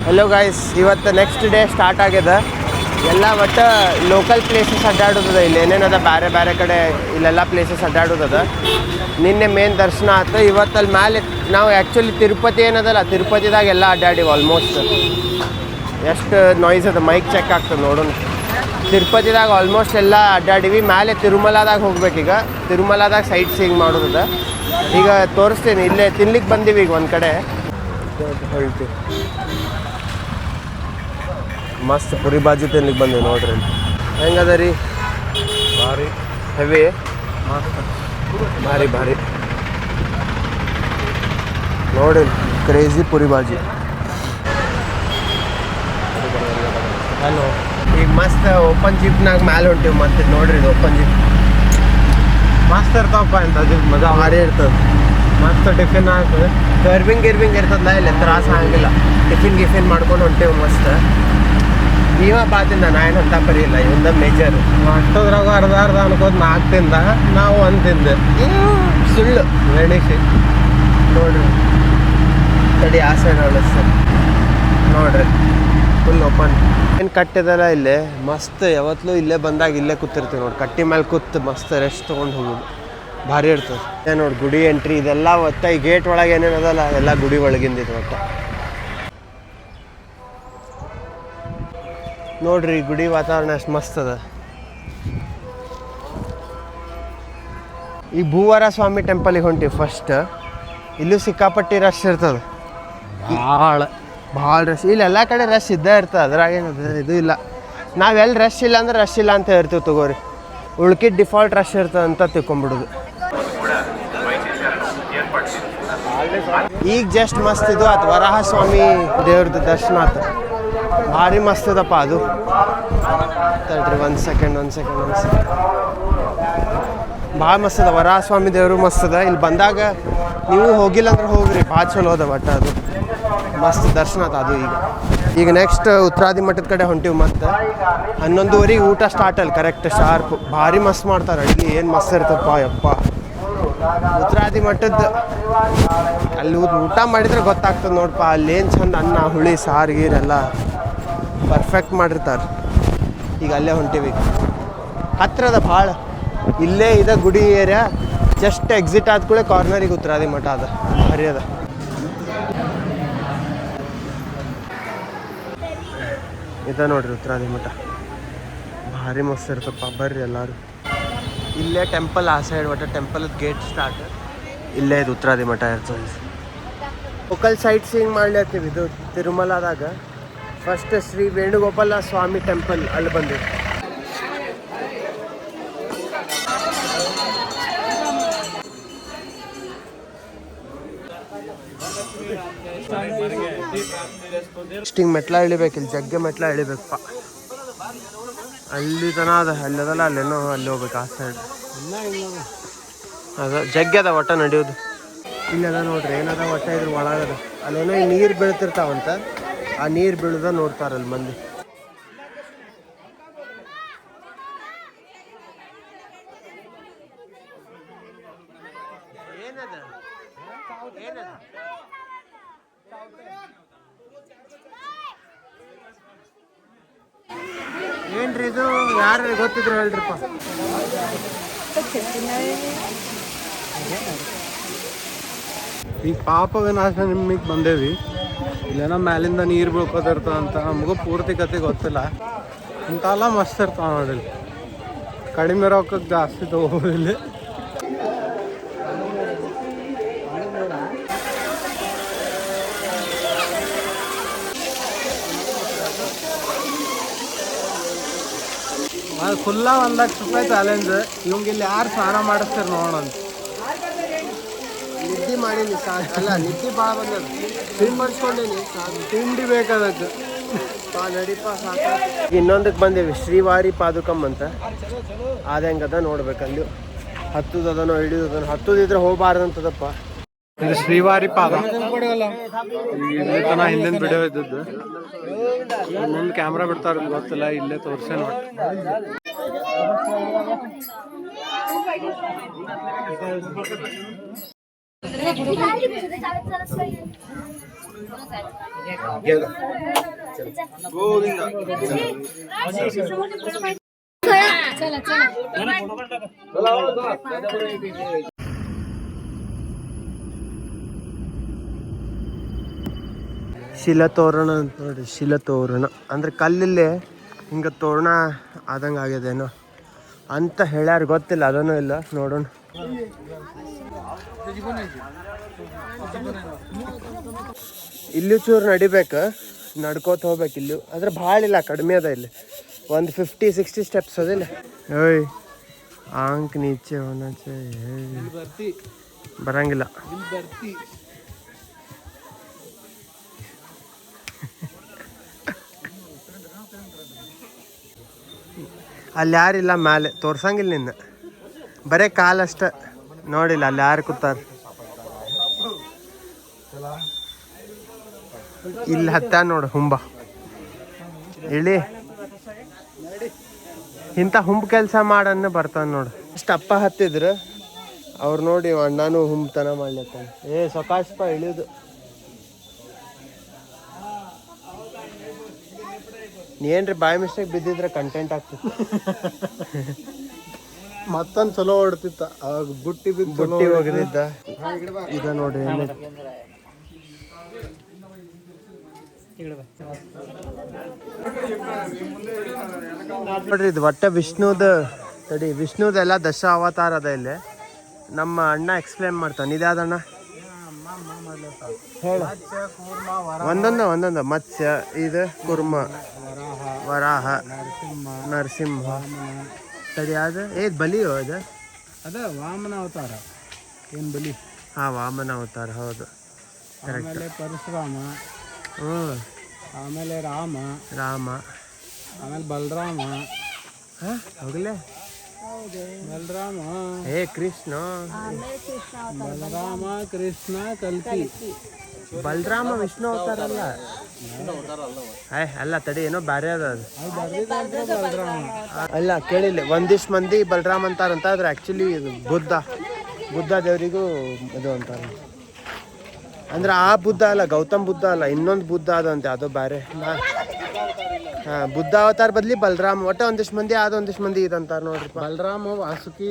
Hello guys, ಇವತ್ತು next day start ಆಗಿದೆ. ಎಲ್ಲ ಒಟ್ಟು ಲೋಕಲ್ ಪ್ಲೇಸಸ್ ಅಡ್ಡಾಡೋದದ. ಇಲ್ಲಿ ಏನೇನದ ಬೇರೆ ಬೇರೆ ಕಡೆ ಇಲ್ಲೆಲ್ಲ ಪ್ಲೇಸಸ್ ಅಡ್ಡಾಡೋದದ. ನಿನ್ನೆ ಮೇನ್ ದರ್ಶನ ಆಯ್ತು. ಇವತ್ತಲ್ಲಿ ಮ್ಯಾಲೆ ನಾವು ಆ್ಯಕ್ಚುಲಿ ತಿರುಪತಿ ಏನದಲ್ಲ, ತಿರುಪತಿದಾಗ ಎಲ್ಲ ಅಡ್ಡಾಡಿವಿ ಆಲ್ಮೋಸ್ಟ್. ಎಷ್ಟು ನಾಯ್ಸ್ ಅದ, ಮೈಕ್ ಚೆಕ್ ಆಗ್ತದೆ ನೋಡೋಣ. ತಿರುಪತಿದಾಗ ಆಲ್ಮೋಸ್ಟ್ ಎಲ್ಲ ಅಡ್ಡಾಡಿವಿ. ಮ್ಯಾಲೆ ತಿರುಮಲದಾಗ ಹೋಗ್ಬೇಕೀಗ. ತಿರುಮಲದಾಗ ಸೈಟ್ ಸೀಯಿಂಗ್ ಮಾಡೋದದ. ಈಗ ತೋರಿಸ್ತೀನಿ. ಇಲ್ಲೇ ತಿನ್ಲಿಕ್ಕೆ ಬಂದೀವಿ ಈಗ ಒಂದು ಕಡೆ. ಹೇಳ್ತೀವಿ ಮಸ್ತ್ ಪುರಿ ಬಾಜಿ ತಿನ್ಲಿಕ್ಕೆ ಬಂದೀವಿ ನೋಡ್ರಿ. ಹೆಂಗದ ರೀ? ಭಾರಿ ಹೆವಿ, ಭಾರಿ ಭಾರಿ ನೋಡಿ. ಕ್ರೇಜಿ ಪುರಿ ಬಾಜಿ. ಹಲೋ, ಈಗ ಮಸ್ತ್ ಓಪನ್ ಜೀಪ್ನಾಗ ಮ್ಯಾಲೆ ಹೊಂಟೀವಿ. ಮತ್ತೆ ನೋಡ್ರಿ, ಇದು ಓಪನ್ ಜೀಪ್ ಮಸ್ತ್ ಇರ್ತಾವಪ್ಪ. ಅಂತ ಜೀಪ್ ಮಜಾ ಭಾರಿ ಇರ್ತದೆ. ಮಸ್ತ್ ಟಿಫಿನ್ ಆಗ್ತದೆ. ಗರ್ಬಿಂಗ್ ಇರ್ತದಲ್ಲ, ಇಲ್ಲಿ ತ್ರಾಸ ಆಗಂಗಿಲ್ಲ. ಟಿಫಿನ್ ಮಾಡ್ಕೊಂಡು ಹೊಂಟೇವು ಮಸ್ತ್. ನೀವ ಬಾತಿಂದ ನಾ ಏನಂತ ಪರಿ ಇಲ್ಲ, ಇವಂದ ಮೇಜರ್. ಅಷ್ಟೋದ್ರಾಗ ಅರ್ಧ ಅನ್ಕೋದು 4 ತಿಂದ, ನಾವು 1 ತಿಂದೆ. ಸುಳ್ಳು ಗಣೇಶಿ ನೋಡ್ರಿ. ತಡಿ ಆ ಸೈಡ್ ಸರ್ ನೋಡ್ರಿ, ಫುಲ್ ಓಪನ್. ಏನು ಕಟ್ಟಿದಲ್ಲ ಇಲ್ಲೇ ಮಸ್ತ್. ಯಾವತ್ತಲೂ ಇಲ್ಲೇ ಬಂದಾಗ ಇಲ್ಲೇ ಕೂತಿರ್ತೀವಿ ನೋಡಿ. ಕಟ್ಟಿ ಮೇಲೆ ಕೂತು ಮಸ್ತ್ ರೆಸ್ಟ್ ತೊಗೊಂಡು ಹೋಗೋದು ಭಾರಿ ಇರ್ತದೆ. ಏನು ನೋಡಿ, ಗುಡಿ ಎಂಟ್ರಿ ಇದೆಲ್ಲ ಒತ್ತ. ಈ ಗೇಟ್ ಒಳಗೆ ಏನೇನದಲ್ಲ ಎಲ್ಲ ಗುಡಿ ಒಳಗಿಂದಿತ್ತು ಒಟ್ಟು. ನೋಡ್ರಿ, ಗುಡಿ ವಾತಾವರಣ ಎಷ್ಟು ಮಸ್ತ್ ಅದ. ಈ ಭೂವರ ಸ್ವಾಮಿ ಟೆಂಪಲಿಗೆ ಹೊಂಟಿವಿ ಫಸ್ಟ್. ಇಲ್ಲೂ ಸಿಕ್ಕಾಪಟ್ಟಿ ರಶ್ ಇರ್ತದೆ, ಭಾಳ ರಶ್. ಇಲ್ಲಿ ಎಲ್ಲ ಕಡೆ ರಶ್ ಇದ್ದೇ ಇರ್ತದೆ, ಅದ್ರಾಗೇನದು ಇದು ಇಲ್ಲ. ನಾವೆಲ್ಲಿ ರಶ್ ಇಲ್ಲ ಅಂದ್ರೆ ರಶ್ ಇಲ್ಲ ಅಂತ ಹೇಳ್ತೀವಿ ತಗೋರಿ. ಉಳ್ಕಿದ ಡಿಫಾಲ್ಟ್ ರಶ್ ಇರ್ತದೆ ಅಂತ ತಿಳ್ಕೊಂಬಿಡೋದು. ಈಗ ಜಸ್ಟ್ ಮಸ್ತ್ ಇದು ಆಯ್ತು, ವರಾಹ ಸ್ವಾಮಿ ದೇವ್ರದ್ದು ದರ್ಶನ ಆಯ್ತು. ಭಾರಿ ಮಸ್ತ್ ಅದಪ್ಪ ಅದು. ತಡ್ರಿ ಒಂದು ಸೆಕೆಂಡ್. ಭಾಳ ಮಸ್ತ್ ಅದ. ವರಾಹ ಸ್ವಾಮಿ ದೇವರು ಮಸ್ತ್ ಅದ. ಇಲ್ಲಿ ಬಂದಾಗ ನೀವು ಹೋಗಿಲ್ಲ ಅಂದ್ರೆ ಹೋಗ್ರಿ, ಭಾಳ ಚಲೋ ಅದ. ಬಟ್ ಅದು ಮಸ್ತ್ ದರ್ಶನ ಆತ ಅದು. ಈಗ ನೆಕ್ಸ್ಟ್ ಉತ್ತರಾದಿ ಮಠದ ಕಡೆ ಹೊಂಟಿವಿ. ಮತ್ತು 11:30 ಊಟ ಸ್ಟಾರ್ಟ್ ಅಲ್ಲಿ ಕರೆಕ್ಟ್ ಶಾರ್ಪ್. ಭಾರಿ ಮಸ್ತ್ ಮಾಡ್ತಾರೆ ಅಡುಗೆ. ಏನು ಮಸ್ತ್ ಇರ್ತಪ್ಪ ಯಪ್ಪ. ಉತ್ತರಾದಿ ಮಠದ ಅಲ್ಲಿ ಊಟ ಮಾಡಿದ್ರೆ ಗೊತ್ತಾಗ್ತದೆ ನೋಡಪ್ಪ. ಅಲ್ಲೇನು ಚಂದ ಅನ್ನ, ಹುಳಿ, ಸಾರು ಗೀರೆಲ್ಲ ಪರ್ಫೆಕ್ಟ್ ಮಾಡಿರ್ತಾರೆ. ಈಗ ಅಲ್ಲೇ ಹೊಂಟಿವಿ. ಹತ್ತಿರದ ಭಾಳ ಇಲ್ಲೇ ಇದೆ ಗುಡಿ ಏರಿಯಾ. ಜಸ್ಟ್ ಎಕ್ಸಿಟ್ ಆದ ಕೂಡ ಕಾರ್ನರಿಗೆ ಉತ್ತರಾದಿ ಮಠ ಅದ. ಭಾರಿ ಅದ. ಇದೆ ನೋಡ್ರಿ ಉತ್ತರಾದಿ ಮಠ. ಭಾರಿ ಮಸ್ತ್ ಇರ್ತಪ್ಪ. ಬರ್ರಿ ಎಲ್ಲರೂ. ಇಲ್ಲೇ ಟೆಂಪಲ್ ಆ ಸೈಡ್ ಒಟ್ಟು ಟೆಂಪಲ್ದ ಗೇಟ್ ಸ್ಟಾರ್ಟ್ ಇಲ್ಲೇ ಇದು ಉತ್ತರಾದಿ ಮಠ ಇರ್ತದೆ. ಲೋಕಲ್ ಸೈಟ್ ಸೀಯಿಂಗ್ ಮಾಡ್ಲತ್ತೀವಿ. ಇದು ತಿರುಮಲದಾಗ ಫಸ್ಟ್ ಶ್ರೀ ವೇಣುಗೋಪಾಲ ಸ್ವಾಮಿ ಟೆಂಪಲ್ ಅಲ್ಲಿ ಬಂದಿವಿ. ಇಷ್ಟಿಂಗ್ ಮೆಟ್ಲ ಇಳಿಬೇಕು. ಇಲ್ಲಿ ಜಗ್ಗೆ ಮೆಟ್ಲ ಇಳಿಬೇಕಪ್ಪ. ಅಲ್ಲಿ ತನ ಅದ, ಅಲ್ಲದಲ್ಲ ಅಲ್ಲೇನೋ ಅಲ್ಲಿ ಹೋಗ್ಬೇಕು ಆ ಸೈಡ್. ಅದ ಜಗ್ಗೆ ಅದ ಒಟ್ಟ ನಡೆಯೋದು. ಇಲ್ಲಿ ಅದ ನೋಡ್ರಿ, ಏನದ ಒಟ್ಟ ಇದ್ರ ಒಳಗದ. ಅಲ್ಲೇನೋ ಈ ನೀರು ಬೀಳ್ತಿರ್ತಾವಂತ. ಆ ನೀರು ಬೀಳದ ನೋಡ್ತಾರಲ್ಲಿ ಮಂದಿ. ಏನ್ರಿ ಇದು? ಯಾರು ಗೊತ್ತಿದ್ರು ಹೇಳ್ರಿಪ್ಪ. ಈಗ ಪಾಪ ವಿನಾಶ ನಿಮಗೆ ಬಂದೇವಿ. ಇಲ್ಲೇನೋ ಮ್ಯಾಲಿಂದ ನೀರು ಬೀಳ್ಕೋತಿರ್ತದಂತ. ನಮಗೂ ಪೂರ್ತಿ ಕತೆ ಗೊತ್ತಿಲ್ಲ. ಇಂಥಲ್ಲ ಮಸ್ತ್ ಇರ್ತಾವ ನೋಡಿಲ್ಲಿ. ಕಡಿಮೆ ರೊಕ್ಕಕ್ಕೆ ಜಾಸ್ತಿ ತಗೋದಿಲ್ಲ. ಅದು ಫುಲ್ಲ 1 ಲಕ್ಷ ರೂಪಾಯಿ ಚಾಲೆಂಜ್. ಇವಂಗ ಇಲ್ಲಿ ಯಾರು ಸ್ನಾನ ಮಾಡಿಸ್ತಾರೆ ನೋಡೋಣ. ನಿದ್ದೆ ಮಾಡೀನಿ ಅಲ್ಲ, ನಿದ್ದೆ ಭಾಳ ಬಂದ. ತಿಂಡಿ ಮಾಡಿಸ್ಕೊಂಡೀನಿ, ತಿಂಡಿ ಬೇಕಾದಕ್ಕೆ ನಡಿಪ ಸಾಕ. ಇನ್ನೊಂದಕ್ಕೆ ಬಂದೀವಿ, ಶ್ರೀವಾರಿ ಪಾದುಕಂ ಅಂತ. ಅದು ಹೆಂಗದ ನೋಡ್ಬೇಕಲ್ಲಿ. ಹತ್ತದನೋ ಹಿಡಿಯೋದನೋ. ಹತ್ತದಿದ್ರೆ ಹೋಗಬಾರ್ದಂತದಪ್ಪ. ಇದು ಶ್ರೀವಾರಿ ಪಾದ. ಇಲ್ಲಿ ತನ ಹಿಂದಿನ ವಿಡಿಯೋ ಇದ್ದದ್ದು. ಮುಂದೆ ಕ್ಯಾಮ್ರಾ ಬಿಡ್ತಾರ ಗೊತ್ತಿಲ್ಲ. ಇಲ್ಲೇ ತೋರಿಸೇ ನೋಡಿ. ಶಿಲತೋರಣ ಅಂತ ನೋಡಿ, ಶಿಲತೋರಣ ಅಂದ್ರೆ ಕಲ್ಲಲ್ಲೇ ಹಿಂಗೆ ತೋರಣ ಆದಂಗೆ ಆಗ್ಯದೇನೋ ಅಂತ ಹೇಳ್ಯಾರ, ಗೊತ್ತಿಲ್ಲ, ಅದನ್ನು ಇಲ್ಲ, ನೋಡೋಣ. ಇಲ್ಲೂ ಚೂರು ನಡಿಬೇಕು, ನಡ್ಕೋತ ಹೋಗ್ಬೇಕು ಇಲ್ಲೂ, ಆದ್ರೆ ಭಾಳ ಇಲ್ಲ, ಕಡಿಮೆ ಅದ ಇಲ್ಲಿ, ಒಂದು 50-60 ಸ್ಟೆಪ್ಸ್ ಅದಿಲ್ಲ. ಓಯ್ ಆಂಕ್ ನೀಚೆ ಹೋನಾಚೆ ಬರಂಗಿಲ್ಲ. ಅಲ್ಲಿ ಯಾರಿಲ್ಲ, ಮ್ಯಾಲೆ ತೋರ್ಸಂಗಿಲ್ಲ ನಿನ್ನ, ಬರೇ ಕಾಲಷ್ಟ ನೋಡಿಲ್ಲ, ಅಲ್ಲಿ ಯಾರು ಕೂತಾರ. ಇಲ್ಲಿ ಹತ್ತ ನೋಡು ಹುಂಬ, ಇಳಿ ಇಂಥ ಹುಂಬ ಕೆಲಸ ಮಾಡನ್ನ ಬರ್ತಾನ ನೋಡು. ಅಷ್ಟು ಅಪ್ಪ ಹತ್ತಿದ್ರು ಅವ್ರು ನೋಡಿ, ಅಣ್ಣಾನು ಹುಂಬತನ ಮಾಡ್ಲತ್ತಾನ. ಸೊಕಾಶಪ್ಪ ಇಳಿಯೋದು. ಏನ್ರಿ ಬಾಯ್ ಮಿಸ್ಟೇಕ್ ಬಿದ್ದಿದ್ರೆ ಕಂಟೆಂಟ್ ಆಗ್ತಿತ್ತು. ಮತ್ತೊಂದು ಚಲೋ ಹೊಡ್ತಿತ್ತ, ಅವಾಗ ಬುಟ್ಟಿ ಹೋಗಿದ್ದ. ಈಗ ನೋಡ್ರಿ ನೋಡ್ರಿ, ಇದು ಒಟ್ಟ ವಿಷ್ಣುದ ತಡಿ, ವಿಷ್ಣುದೆಲ್ಲ ದಶ ಅವತಾರ ಅದ ಇಲ್ಲಿ. ನಮ್ಮ ಅಣ್ಣ ಎಕ್ಸ್ಪ್ಲೇನ್ ಮಾಡ್ತಾನೆ. ಇದ್ಯಾದಣ್ಣ ಹೇಳ, ಒಂದೊಂದು ಮತ್ಸ್ಯ, ಇದು ಕುರ್ಮ, ವರಾಹ, ನರಸಿಂಹ, ತಡಿ ಅದು ಬಲಿಯೋ ಅದು ವಾಮನ ಅವತಾರ, ಏನ್ ಬಲಿ? ವಾಮನ ಅವತಾರ, ಹೌದು, ಆಮೇಲೆ ಪರಶುರಾಮ, ಆಮೇಲೆ ರಾಮ, ಆಮೇಲೆ ಬಲರಾಮ, ಹೋಗ್ಲೇ ಬಲರಾಮ, ಕೃಷ್ಣ, ಬಲರಾಮ, ಕೃಷ್ಣ, ಕಲ್ಕಿ. ಬಲರಾಮ ವಿಷ್ಣು ಅವತಾರ ಅಲ್ಲ, ಅಲ್ಲ ತಡಿ, ಏನೋ ಬ್ಯಾರೆ ಅದ ಅದು. ಅಲ್ಲ ಕೇಳಿಲ್ಲ, ಒಂದಿಷ್ಟು ಮಂದಿ ಬಲರಾಮ್ ಅಂತಾರಂತ, ಆದ್ರೆ ಆಕ್ಚುಲಿ ಇದು ಬುದ್ಧ ದೇವರಿಗೂ ಇದು ಅಂತಾರ. ಅಂದ್ರೆ ಆ ಬುದ್ಧ ಅಲ್ಲ, ಗೌತಮ್ ಬುದ್ಧ ಅಲ್ಲ, ಇನ್ನೊಂದು ಬುದ್ಧ ಅದಂತೆ, ಅದು ಬೇರೆ. ಬುದ್ಧ ಅವತಾರ ಬದ್ಲಿ ಬಲರಾಮ್, ಒಟ್ಟ ಒಂದಿಷ್ಟು ಮಂದಿ ಒಂದಿಷ್ಟು ಮಂದಿ ಇದಂತಾರ ನೋಡ್ರಿ. ಬಲರಾಮ ವಾಸುಕಿ,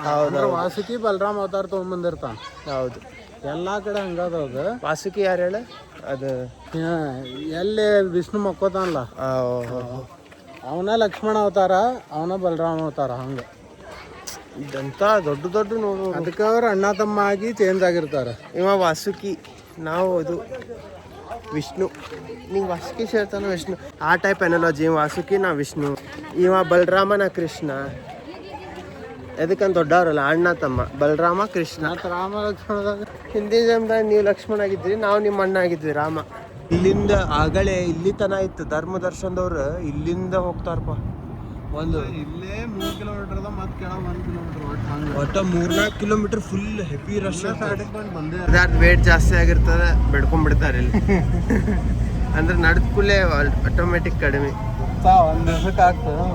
ಹೌದು, ವಾಸುಕಿ ಬಲರಾಮ ಅವತಾರ ತಗೊಂಡ್ಬಂದಿರ್ತಾನ. ಹೌದು, ಎಲ್ಲಾ ಕಡೆ ಹಂಗದ. ವಾಸುಕಿ ಯಾರು ಹೇಳ? ಅದು ಎಲ್ಲಿ ವಿಷ್ಣು ಮಕ್ಕೋತಾನಲ್ಲ, ಅವನ ಲಕ್ಷ್ಮಣ ಅವತಾರ, ಅವನ ಬಲರಾಮ ಅವತಾರ, ಹಂಗ ಇದಂತ ದೊಡ್ಡ ನೋಡು. ಅದಕ್ಕೆ ಅವ್ರು ಅಣ್ಣ ತಮ್ಮ ಆಗಿ ಚೇಂಜ್ ಆಗಿರ್ತಾರ. ಇವ ವಾಸುಕಿ, ನಾವು ಇದು ವಿಷ್ಣು. ನೀವು ವಾಸುಕಿ ಹೇಳ್ತಾನ ವಿಷ್ಣು, ಆ ಟೈಪ್ ಎನಾಲಜಿ. ವಾಸುಕಿ ನಾ ವಿಷ್ಣು, ಇವ ಬಲರಾಮ ನಾ ಕೃಷ್ಣ. ಎದಕ್ಕಂತ ದೊಡ್ಡವ್ರಲ್ಲ, ಅಣ್ಣ ತಮ್ಮ, ಬಲರಾಮ ಕೃಷ್ಣ. ರಾಮ ಲಕ್ಷ್ಮಣದಾಗ ಹಿಂದಿನ ಜನ್ಮದಾಗ ನೀವು ಲಕ್ಷ್ಮಣ ಆಗಿದ್ರಿ, ನಾವು ನಿಮ್ಮ ಅಣ್ಣ ಆಗಿದ್ವಿ ರಾಮ. ಇಲ್ಲಿಂದ ಆಗಲೇ ಇಲ್ಲಿ ತನ ಇತ್ತು ಧರ್ಮ ದರ್ಶನದವ್ರು, ಇಲ್ಲಿಂದ ಹೋಗ್ತಾರಪ್ಪ. ಒಂದು ಇಲ್ಲೇ 3 ಕಿಲೋಮೀಟರ್ ಅದ, ಮತ್ತೆ ಕೆಳಗೆ 1 ಕಿಲೋಮೀಟರ್, ಒಟ್ಟ 3-4 ಕಿಲೋಮೀಟರ್ ಫುಲ್ ಹೆವಿ ರಶ್. ಬಂದೆ ವೇಟ್ ಜಾಸ್ತಿ ಆಗಿರ್ತದೆ, ಬೆಡ್ಕೊಂಡ್ಬಿಡ್ತಾರೆ ಇಲ್ಲಿ. ಅಂದ್ರೆ ನಡೆದ ಕೂಡಲೇ ಆಟೋಮೆಟಿಕ್ ಕಡಿಮೆ. ಒಂದು ದಿವಸಕ್ಕೆ ಆಗ್ತದೆ.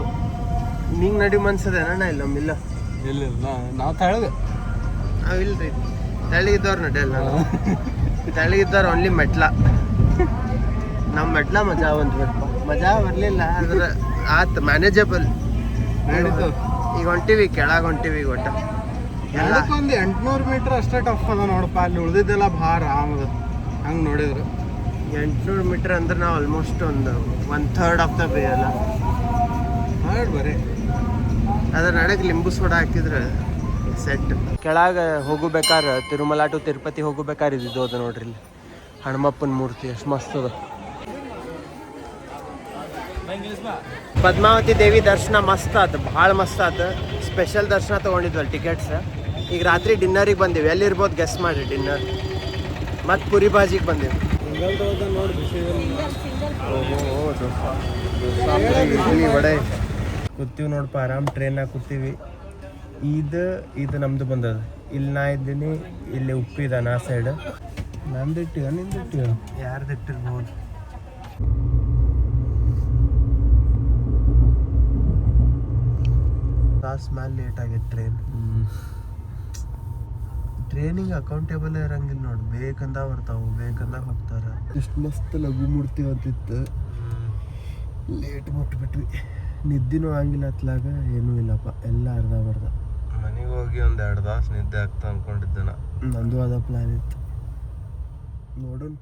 ನಿಂಗೆ ನಡಿ ಮನ್ಸದೇನ? ಇಲ್ಲ ಇಲ್ಲ, ನಾವು ತೆಳಗೆ, ನಾವು ಇಲ್ರಿ, ತೆಳಗಿದ್ದವ್ರು ನಡೆಯಲ್ಲ. ತೆಳಗಿದ್ದವ್ರು ಓನ್ಲಿ ಮೆಟ್ಲ. ನಮ್ಮ ಮೆಟ್ಲ ಮಜಾ ಮಜಾ ಬರಲಿಲ್ಲ, ಆದ್ರೆ ಆತ್ ಮ್ಯಾನೇಜಬಲ್. ಈಗ ಹೊಂಟಿವಿ, ಕೆಳಗೆ ಹೊಂಟಿವಿ. ಒಟ್ಟ ಒಂದು 800 ಮೀಟರ್ ಅಷ್ಟೇ ಟಫ್ ಅದ ನೋಡಪ್ಪ, ಅಲ್ಲಿ ಉಳಿದಿದ್ದೆಲ್ಲ ಭಾಳ ಆರಾಮದ. ಹಂಗೆ ನೋಡಿದ್ರು 800 ಮೀಟರ್ ಅಂದ್ರೆ ನಾವು ಆಲ್ಮೋಸ್ಟ್ ಒಂದು 1/3 ಆಫ್ ದ ವೇ ಅಲ್ಲ ಬರೀ. ಅದ್ರ ನಡಕ್ಕೆ ಲಿಂಬು ಸೋಡಾ ಹಾಕಿದ್ರೆ ಸೆಟ್. ಕೆಳಗೆ ಹೋಗಬೇಕಾರೆ ತಿರುಮಲ ಟು ತಿರುಪತಿ ಹೋಗಬೇಕಾದ್ರೆ ಇದು ಅದ ನೋಡ್ರಿ, ಇಲ್ಲಿ ಹನುಮಪ್ಪನ ಮೂರ್ತಿ ಎಷ್ಟು ಮಸ್ತ್ ಅದ. ಪದ್ಮಾವತಿ ದೇವಿ ದರ್ಶನ ಮಸ್ತ್ ಆತು, ಭಾಳ ಮಸ್ತ್ ಆತು. ಸ್ಪೆಷಲ್ ದರ್ಶನ ತೊಗೊಂಡಿದ್ವಲ್ಲ ಟಿಕೆಟ್ಸ್. ಈಗ ರಾತ್ರಿ ಡಿನ್ನರಿಗೆ ಬಂದೀವಿ. ಎಲ್ಲಿರ್ಬೋದು ಗೆಸ್ಟ್ ಮಾಡಿರಿ ಡಿನ್ನರ್. ಮತ್ತು ಪುರಿ ಭಾಜಿಗೆ ಬಂದೀವಿ. ವಡೆ ಕೂತೀವಿ ನೋಡಪ್ಪ, ಆರಾಮ್ ಟ್ರೈನಾಗ ಕೂತೀವಿ. ಇದು ನಮ್ದು ಬಂದದ. ಇಲ್ಲಿ ನಾ ಇದ್ದೀನಿ, ಇಲ್ಲಿ ಉಪ್ಪಿದಾನ ಆ ಸೈಡ್. ನಂದಿಟ್ಟಿವ ನಿಂದಿಟ್ಟಿವ ಯಾರ್ದಿಟ್ಟಿರ್ಬೋದು. ತಾಸು ಮೇಲೆ ಲೇಟ್ ಆಗಿತ್ತು ಟ್ರೈನ್. ಟ್ರೈನಿಂಗ್ ಅಕೌಂಟೇಬಲ್ ಇರಂಗಿಲ್ಲ ನೋಡಿ, ಬೇಕಂದ ಬರ್ತಾವು, ಬೇಕಂದ ಹೋಗ್ತಾರ. ಎಷ್ಟು ಮಸ್ತ್ ಲಘು ಮುಡ್ತೀವಿ ಅಂತಿತ್ತು, ಲೇಟ್ ಮುಟ್ಬಿಟ್ವಿ. ನಿದ್ದಿನೂ ಆಗಿಲ್ಲ ಹತ್ಲಾಗ, ಏನೂ ಇಲ್ಲಪ್ಪ, ಎಲ್ಲ ಅರ್ಧ ಮನೆಗೆ ಹೋಗಿ ಒಂದು 2 ತಾಸು ನಿದ್ದೆ ಆಗ್ತಾ ಅನ್ಕೊಂಡಿದ್ದೆ ನಾ. ನಂದು ಅದ ಪ್ಲಾನ್ ಇತ್ತು, ನೋಡೋಣ.